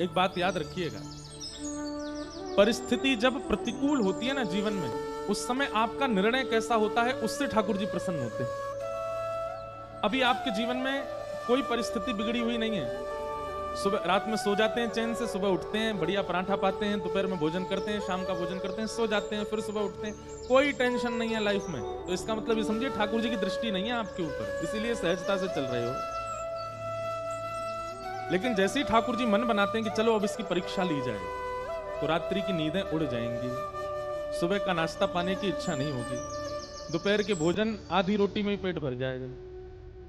एक बात याद रखिएगा, परिस्थिति जब प्रतिकूल होती है ना जीवन में, उस समय आपका निर्णय कैसा होता है उससे ठाकुर जी प्रसन्न होते हैं। अभी आपके जीवन में कोई परिस्थिति बिगड़ी हुई नहीं है, सुबह रात में सो जाते हैं चैन से, सुबह उठते हैं, बढ़िया पराठा पाते हैं, दोपहर में भोजन करते हैं, शाम का भोजन करते हैं, सो जाते हैं, फिर सुबह उठते हैं, कोई टेंशन नहीं है लाइफ में। तो इसका मतलब ये समझिए ठाकुर जी की दृष्टि नहीं है आपके ऊपर, इसीलिए सहजता से चल रहे हो। लेकिन जैसे ही ठाकुर जी मन बनाते हैं कि चलो अब इसकी परीक्षा ली जाए, तो रात्रि की नींदें उड़ जाएंगी, सुबह का नाश्ता पाने की इच्छा नहीं होगी, दोपहर के भोजन आधी रोटी में ही पेट भर जाएगा,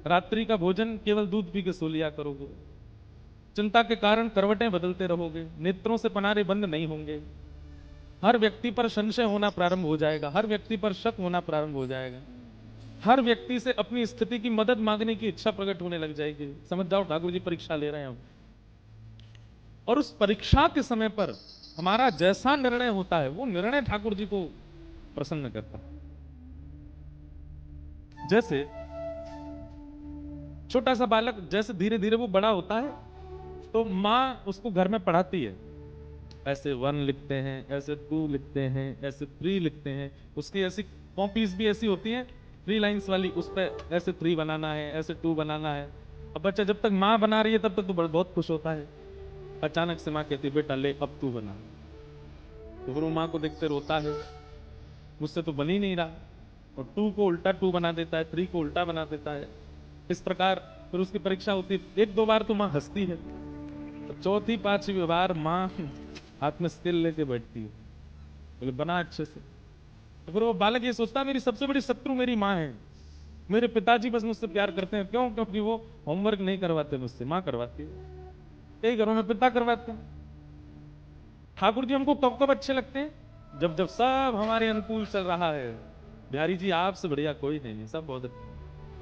रात्रि का भोजन केवल दूध पी के सो लिया करोगे, चिंता के कारण करवटें बदलते रहोगे, नेत्रों से पनारे बंद नहीं होंगे, हर व्यक्ति पर संशय होना प्रारंभ हो जाएगा, हर व्यक्ति पर शक होना प्रारंभ हो जाएगा, हर व्यक्ति से अपनी स्थिति की मदद मांगने की इच्छा प्रकट होने लग जाएगी। समझ जाओ ठाकुर जी परीक्षा ले रहे हैं। और उस परीक्षा के समय पर हमारा जैसा निर्णय होता है, वो निर्णय ठाकुर जी को प्रसन्न करता है। जैसे छोटा सा बालक जैसे धीरे धीरे वो बड़ा होता है, तो माँ उसको घर में पढ़ाती है, ऐसे 1 लिखते हैं, ऐसे 2 लिखते हैं, ऐसे 3 लिखते हैं, उसकी ऐसी कॉपीज भी ऐसी होती हैं 3 लाइंस वाली, उस पर ऐसे 3 बनाना है, ऐसे 2 बनाना है। अब बच्चा जब तक माँ बना रही है तब तक तो बहुत खुश होता है, अचानक से माँ कहती है बेटा ले अब तू बना, तो फिर वो माँ को देखते रोता है, मुझसे तो बन ही नहीं रहा, और 2 को उल्टा 2 बना देता है, 3 को उल्टा बना देता है। इस प्रकार फिर उसकी परीक्षा होती है, 1-2 बार तो माँ हंसती है, तो चौथी 5वीं बार माँ हाथ में स्केल लेके बैठती है, बोले बना अच्छे से। तो फिर वो बालक ये सोचता है मेरी सबसे बड़ी शत्रु मेरी माँ है, मेरे पिताजी बस मुझसे प्यार करते हैं, क्यों? क्योंकि वो होमवर्क नहीं करवाते मुझसे, माँ करवाती है, कई घरों में पिता करवाते हैं। ठाकुर जी हमको कब कब अच्छे लगते हैं? जब जब सब हमारे अनुकूल चल रहा है, बिहारी जी आपसे बढ़िया कोई नहीं है, सब बहुत अच्छे।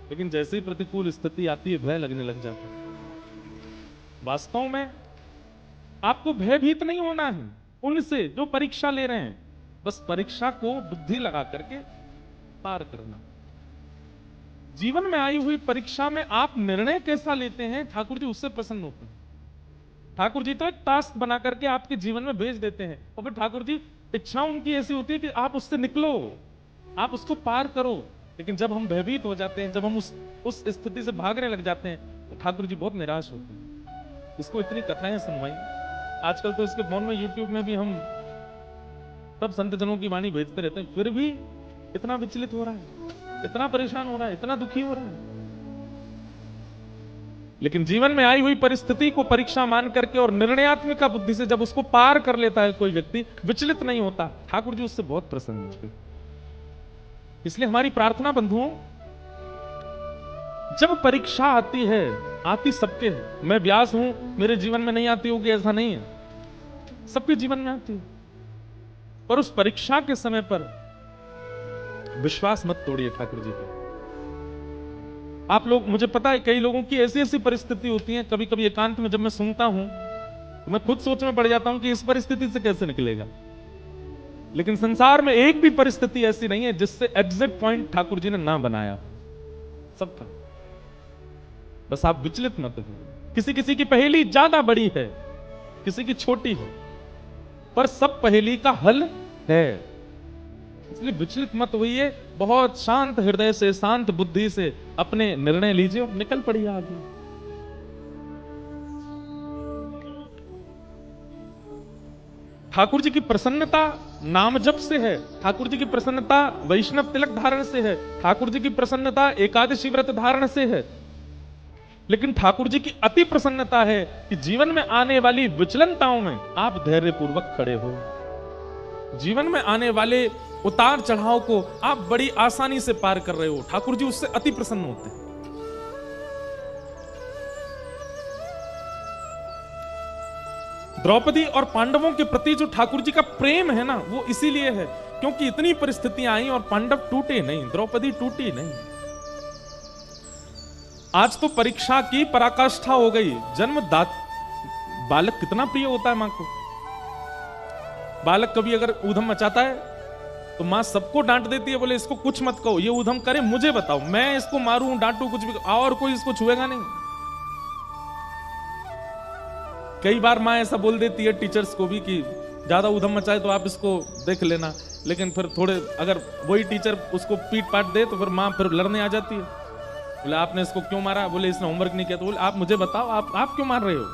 लेकिन जैसे ही प्रतिकूल स्थिति आती है भय लगने लग जाता है। वास्तव में आपको भयभीत नहीं होना है उनसे जो परीक्षा ले रहे हैं, बस परीक्षा को बुद्धि लगा करके पार करना। जीवन में आई हुई परीक्षा में आप निर्णय कैसा लेते हैं, ठाकुर जी उससे प्रसन्न होते हैं। ठाकुर जी तो एक टास्क बना करके आपके जीवन में भेज देते हैं, और फिर ठाकुर जी इच्छा उनकी ऐसी होती है कि आप उससे निकलो, आप उसको पार करो। लेकिन जब हम भयभीत हो जाते हैं, जब हम उस स्थिति से भागने लग जाते हैं, तो ठाकुर जी बहुत निराश होते हैं। इसको इतनी कथाएं सुनवाई, आजकल तो इसके फोन में यूट्यूब में भी हम सब संत जनों की वाणी भेजते रहते हैं, फिर भी इतना विचलित हो रहा है, इतना परेशान हो रहा है, इतना दुखी हो रहा है। लेकिन जीवन में आई हुई परिस्थिति को परीक्षा मान करके और निर्णयात्मक बुद्धि से जब उसको पार कर लेता है कोई व्यक्ति, विचलित नहीं होता, ठाकुर जी उससे बहुत प्रसन्न होते। इसलिए हमारी प्रार्थना बंधुओं, जब परीक्षा आती है, आती सबके है, मैं व्यास हूं मेरे जीवन में नहीं आती होगी ऐसा नहीं है, सबके जीवन में आती है। पर उस परीक्षा के समय पर विश्वास मत तोड़िए ठाकुर जी पे। आप लोग, मुझे पता है कई लोगों की ऐसी ऐसी परिस्थिति होती है, कभी कभी एकांत में जब मैं सुनता हूं तो मैं खुद सोच में पड़ जाता हूं कि इस परिस्थिति से कैसे निकलेगा। लेकिन संसार में एक भी परिस्थिति ऐसी नहीं है जिससे एग्जिट पॉइंट ठाकुर जी ने ना बनाया, सब था। बस आप विचलित मत हो। किसी किसी की पहेली ज्यादा बड़ी है, किसी की छोटी है, पर सब पहेली का हल है। इसलिए विचलित मत होइए, बहुत शांत हृदय से, शांत बुद्धि से अपने निर्णय लीजिए और निकल पड़िए आगे। ठाकुर जी की प्रसन्नता नाम जप से है, ठाकुर जी की प्रसन्नता वैष्णव तिलक धारण से है, ठाकुर जी की प्रसन्नता एकादशी व्रत धारण से है। लेकिन ठाकुर जी की अति प्रसन्नता है कि जीवन में आने वाली विचलनताओं में आप धैर्य पूर्वक खड़े हो। जीवन में आने वाले उतार चढ़ाव को आप बड़ी आसानी से पार कर रहे हो, ठाकुर जी उससे अति प्रसन्न होते हैं। द्रौपदी और पांडवों के प्रति जो ठाकुर जी का प्रेम है ना, वो इसीलिए है क्योंकि इतनी परिस्थितियां आई और पांडव टूटे नहीं, द्रौपदी टूटी नहीं। आज तो परीक्षा की पराकाष्ठा हो गई, जन्मदात बालक कितना प्रिय होता है मां को। बालक कभी अगर ऊधम मचाता है तो मां सबको डांट देती है, बोले इसको कुछ मत कहो, ये ऊधम करे मुझे बताओ, मैं इसको मारूं डांटू कुछ भी, और कोई इसको छुएगा नहीं। कई बार माँ ऐसा बोल देती है टीचर्स को भी कि ज्यादा उधम मचाए तो आप इसको देख लेना, लेकिन फिर थोड़े अगर वही टीचर उसको पीट पाट दे तो फिर माँ फिर लड़ने आ जाती है। बोले आपने इसको क्यों मारा, बोले इसने होमवर्क नहीं किया, तो बोले आप मुझे बताओ आप क्यों मार रहे हो।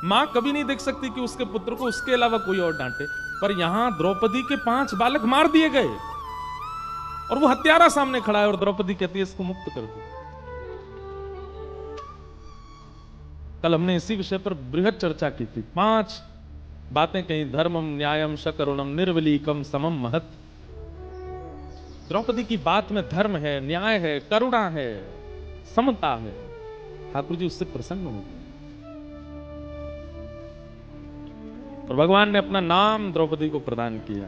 माँ कभी नहीं देख सकती कि उसके पुत्र को उसके अलावा कोई और डांटे, पर यहां द्रौपदी के 5 बालक मार दिए गए और वो हत्यारा सामने खड़ा है और द्रौपदी कहती है इसको मुक्त कर दो। कल हमने इसी विषय पर बृहद चर्चा की थी, 5 बातें कही, धर्मम न्यायम शकरुणम निर्वलीकम समम महत। द्रौपदी की बात में धर्म है, न्याय है, करुणा है, समता है। ठाकुर जी उससे प्रसन्न हो गए और भगवान ने अपना नाम द्रौपदी को प्रदान किया।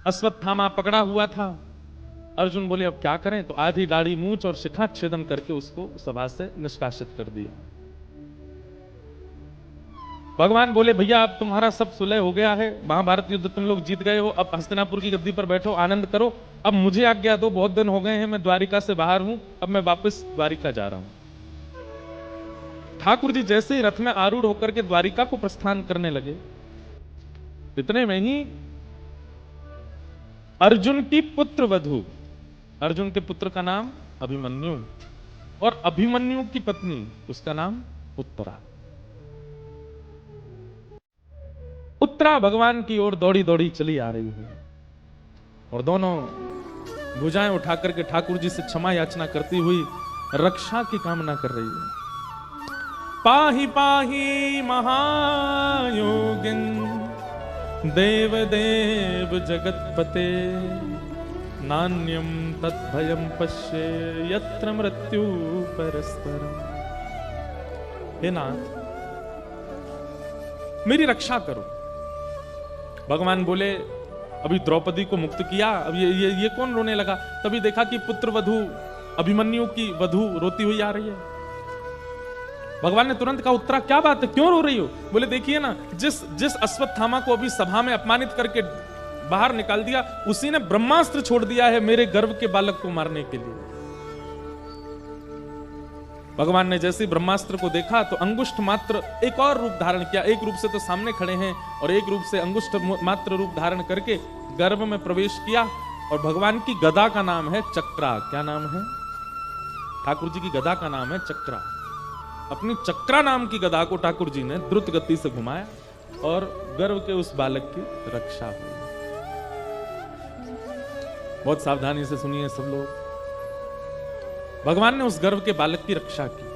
अश्वत्थामा पकड़ा हुआ था, अर्जुन बोले अब क्या करें, तो आधी दाढ़ी मूंछ और शिखा छेदन करके उसको सभा से निष्कासित कर दिया। भगवान बोले भैया अब तुम्हारा सब सुलह हो गया है, महाभारत युद्ध तुम लोग जीत गए हो, अब हस्तिनापुर की गद्दी पर बैठो, आनंद करो, अब मुझे आज्ञा दो, बहुत दिन हो गए हैं मैं द्वारिका से बाहर हूं, अब मैं वापस द्वारिका जा रहा हूं। ठाकुर जी जैसे ही रथ में आरूढ़ होकर के द्वारिका को प्रस्थान करने लगे, इतने में ही अर्जुन की पुत्र वधू, अर्जुन के पुत्र का नाम अभिमन्यु और अभिमन्यु की पत्नी उसका नाम उत्तरा, उत्तरा भगवान की ओर दौड़ी दौड़ी चली आ रही है और दोनों भुजाएं उठा करके ठाकुर जी से क्षमा याचना करती हुई रक्षा की कामना कर रही है। पाहि पाहि महायोगिन देव देव जगतपते नान्यम तद्भयम पश्ये यत्र मृत्यु परस्परम। हे नाथ मेरी रक्षा करो। भगवान बोले अभी द्रौपदी को मुक्त किया, अब ये कौन रोने लगा। तभी देखा कि पुत्र वधू अभिमन्यु की वधू रोती हुई आ रही है। भगवान ने तुरंत कहा उत्तरा क्या बात है, क्यों रो रही हो। बोले देखिए ना, जिस अश्वत्थामा को अभी सभा में अपमानित करके बाहर निकाल दिया, उसी ने ब्रह्मास्त्र छोड़ दिया है मेरे गर्भ के बालक को मारने के लिए। भगवान ने जैसे ब्रह्मास्त्र को देखा तो अंगुष्ठ मात्र एक और रूप धारण किया। एक रूप से तो सामने खड़े हैं और एक रूप से अंगुष्ठ मात्र रूप धारण करके गर्भ में प्रवेश किया और भगवान की गदा का नाम है चक्रा। क्या नाम है? ठाकुर जी की गदा का नाम है चक्रा। अपनी चक्रा नाम की गदा को ठाकुर जी ने द्रुत गति से घुमाया और गर्भ के उस बालक की रक्षा हुई। बहुत सावधानी से सुनिए सब लोग। भगवान ने उस गर्भ के बालक की रक्षा की।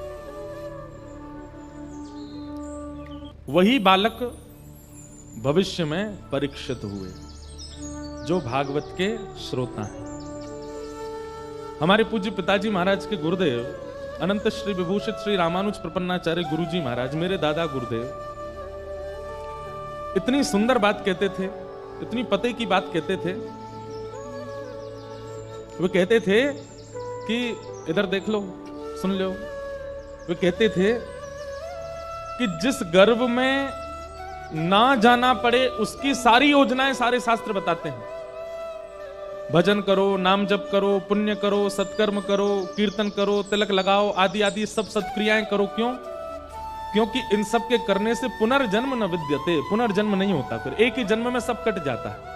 वही बालक भविष्य में परीक्षित हुए, जो भागवत के श्रोता हैं। हमारे पूज्य पिताजी महाराज के गुरुदेव अनंत श्री विभूषित श्री रामानुज प्रपन्नाचार्य गुरुजी महाराज, मेरे दादा गुरुदेव, इतनी सुंदर बात कहते थे, इतनी पते की बात कहते थे। वे कहते थे कि इधर देख लो, सुन लो। वे कहते थे कि जिस गर्भ में ना जाना पड़े उसकी सारी योजनाएं सारे शास्त्र बताते हैं। भजन करो, नाम जप करो, पुण्य करो, सत्कर्म करो, कीर्तन करो, तिलक लगाओ, आदि आदि सब सत्क्रियाएं करो। क्यों? क्योंकि इन सब के करने से पुनर्जन्म न विद्यते, पुनर्जन्म नहीं होता, फिर एक ही जन्म में सब कट जाता है।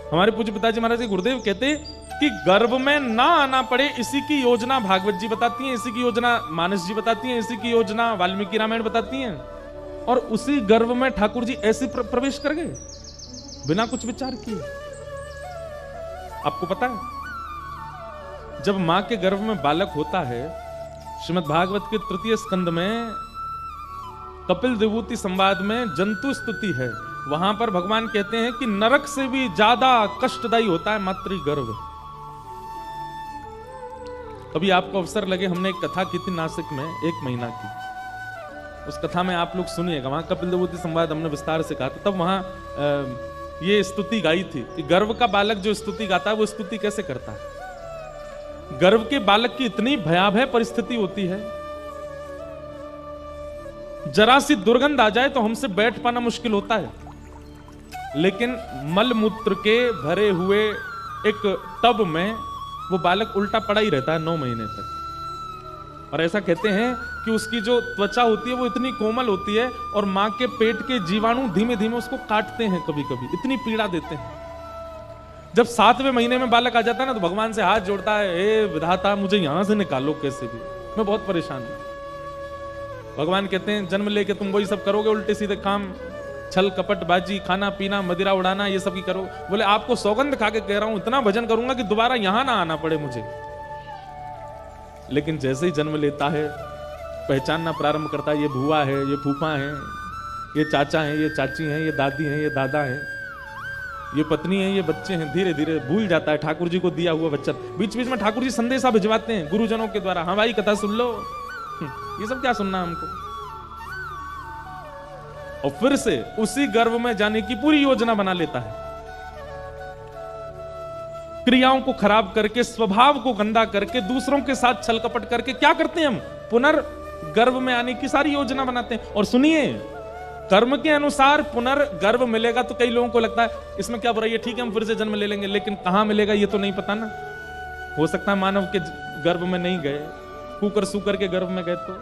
हमारे पूज्य पिताजी महाराज के गुरुदेव कहते कि गर्भ में ना आना पड़े इसी की योजना भागवत जी बताती हैं, इसी की योजना मानस जी बताती हैं, इसी की योजना वाल्मीकि रामायण बताती हैं। और उसी गर्भ में ठाकुर जी ऐसे प्रवेश कर गए बिना कुछ विचार किए। आपको पता है जब मां के गर्भ में बालक होता है, श्रीमद् भागवत के 3 स्कंद में कपिल विभूति संवाद में जंतु स्तुति है। वहां पर भगवान कहते हैं कि नरक से भी ज्यादा कष्टदायी होता है मातृ गर्भ। कभी आपको अवसर लगे, हमने एक कथा की थी नासिक में 1 महीना की, उस कथा में आप लोग सुनिएगा। वहां कपिल विभूति संवाद हमने विस्तार से कहा था। तब वहां ये स्तुति गाई थी कि गर्भ का बालक जो स्तुति गाता है वो स्तुति कैसे करता है। गर्भ के बालक की इतनी भयावह परिस्थिति होती है, जरा सी दुर्गंध आ जाए तो हमसे बैठ पाना मुश्किल होता है, लेकिन मलमूत्र के भरे हुए एक टब में वो बालक उल्टा पड़ा ही रहता है 9 महीने तक। और ऐसा कहते हैं कि उसकी जो त्वचा होती है वो इतनी कोमल होती है और मां के पेट के जीवाणु धीमे धीमे उसको काटते हैं, कभी कभी इतनी पीड़ा देते हैं। जब 7वें महीने में बालक आ जाता है ना, तो भगवान से हाथ जोड़ता है, हे विधाता मुझे यहां से निकालो कैसे भी, मैं बहुत परेशान हूं। भगवान कहते हैं जन्म लेके तुम वही सब करोगे, उल्टे सीधे काम, छल कपट बाजी, खाना पीना, मदिरा उड़ाना, ये सब की करो। बोले आपको सौगंध खा के कह रहा हूं, इतना भजन करूंगा कि दोबारा यहां ना आना पड़े मुझे। लेकिन जैसे ही जन्म लेता है, पहचानना प्रारंभ करता है, ये बुआ है, ये फूफा है, ये चाचा है, ये चाची हैं, ये दादी हैं, ये दादा है, ये पत्नी है, ये बच्चे हैं। धीरे धीरे भूल जाता है ठाकुर जी को दिया हुआ वचन। बीच बीच में ठाकुर जी संदेशा भिजवाते हैं गुरुजनों के द्वारा, हाँ भाई कथा सुन लो, ये सब क्या सुनना हमको। और फिर से उसी गर्भ में जाने की पूरी योजना बना लेता है, क्रियाओं को खराब करके, स्वभाव को गंदा करके, दूसरों के साथ छल कपट करके क्या करते हैं हम, पुनर्गर्भ में आने की सारी योजना बनाते हैं। और सुनिए, कर्म के अनुसार पुनर्गर्भ मिलेगा तो कई लोगों को लगता है इसमें क्या बुराई है, ठीक है हम फिर से जन्म ले लेंगे, लेकिन कहां मिलेगा ये तो नहीं पता ना। हो सकता है मानव के गर्भ में नहीं गए, कुकर सुकर के गर्भ में गए, तो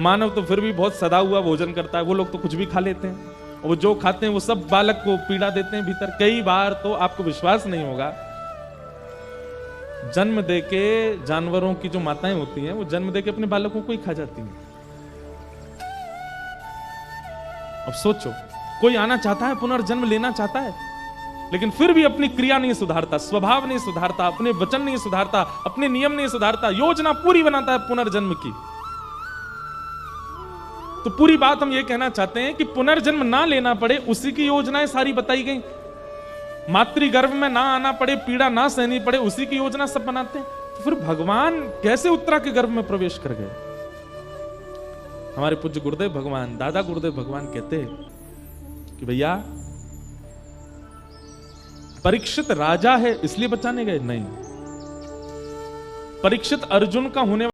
मानव तो फिर भी बहुत सदा हुआ भोजन करता है, वो लोग तो कुछ भी खा लेते हैं, और वो जो खाते हैं वो सब बालक को पीड़ा देते हैं भीतर। कई बार तो आपको विश्वास नहीं होगा, जन्म देके जानवरों की जो माताएं होती हैं वो जन्म देके अपने बालकों को ही खा जाती हैं। अब सोचो, कोई आना चाहता है, पुनर्जन्म लेना चाहता है, लेकिन फिर भी अपनी क्रिया नहीं सुधारता, स्वभाव नहीं सुधारता, अपने वचन नहीं सुधारता, अपने नियम नहीं सुधारता, योजना पूरी बनाता है पुनर्जन्म की। तो पूरी बात हम ये कहना चाहते हैं कि पुनर्जन्म ना लेना पड़े उसी की योजनाएं सारी बताई गई, मातृगर्भ में ना आना पड़े, पीड़ा ना सहनी पड़े, उसी की योजना सब बनाते हैं। तो फिर भगवान कैसे उत्तरा के गर्भ में प्रवेश कर गए। हमारे पूज्य गुरुदेव भगवान, दादा गुरुदेव भगवान कहते हैं कि भैया परीक्षित राजा है इसलिए बचाने गए, नहीं, परीक्षित अर्जुन का होने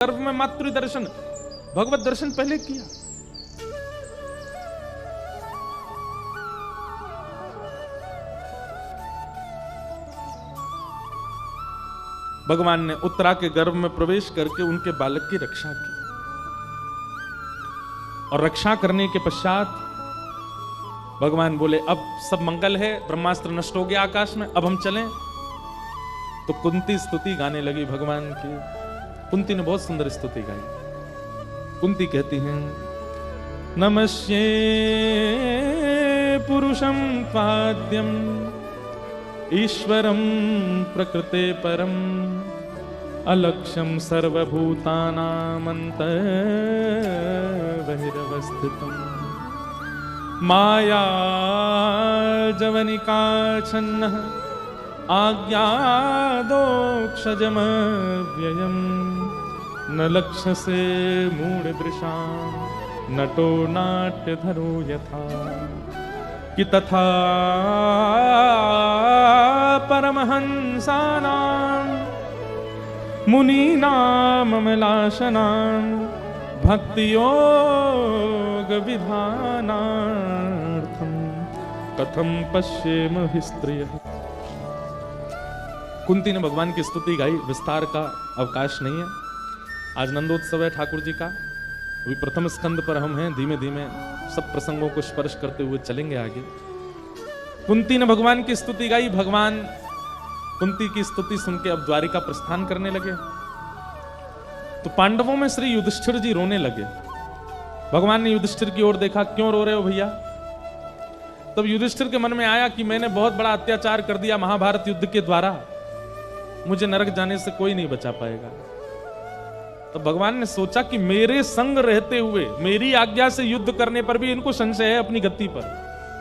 गर्भ में मातृ दर्शन, भगवत दर्शन पहले किया। भगवान ने उत्तरा के गर्भ में प्रवेश करके उनके बालक की रक्षा की, और रक्षा करने के पश्चात भगवान बोले अब सब मंगल है, ब्रह्मास्त्र नष्ट हो गया आकाश में, अब हम चलें। तो कुंती स्तुति गाने लगी भगवान की। कुंती ने बहुत सुंदर स्तुति गाई। कुंती कहती हैं, नमस्ये पुरुषं पाद्यम ईश्वरं प्रकृते परम अलक्ष्यं सर्वभूतानामन्तः बहिरवस्थितम् माया जवनिकाच्छन्नः आज्ञादोक्षजमव्ययम् न लक्ष्यसे मूढदृशाम् नटो नाट्यधरो यथा कि तथा परमहंसानां मुनीनाममलाशनां भक्तियोग विधानार्थं कथं पश्येम हि स्त्रियः। कुंती ने भगवान की स्तुति गाई। विस्तार का अवकाश नहीं है, आज नंदोत्सव है ठाकुर जी का, अभी प्रथम स्कंद पर हम हैं, धीमे धीमे सब प्रसंगों को स्पर्श करते हुए चलेंगे आगे। कुंती ने भगवान की स्तुति गाई। भगवान कुंती की स्तुति सुन के अब द्वारिका प्रस्थान करने लगे। तो पांडवों में श्री युधिष्ठिर जी रोने लगे। भगवान ने युधिष्ठिर की ओर देखा, क्यों रो रहे हो भैया? तब युधिष्ठिर के मन में आया कि मैंने बहुत बड़ा अत्याचार कर दिया महाभारत युद्ध के द्वारा, मुझे नरक जाने से कोई नहीं बचा पाएगा। तो भगवान ने सोचा कि मेरे संग रहते हुए मेरी आज्ञा से युद्ध करने पर भी इनको संशय है अपनी गति पर,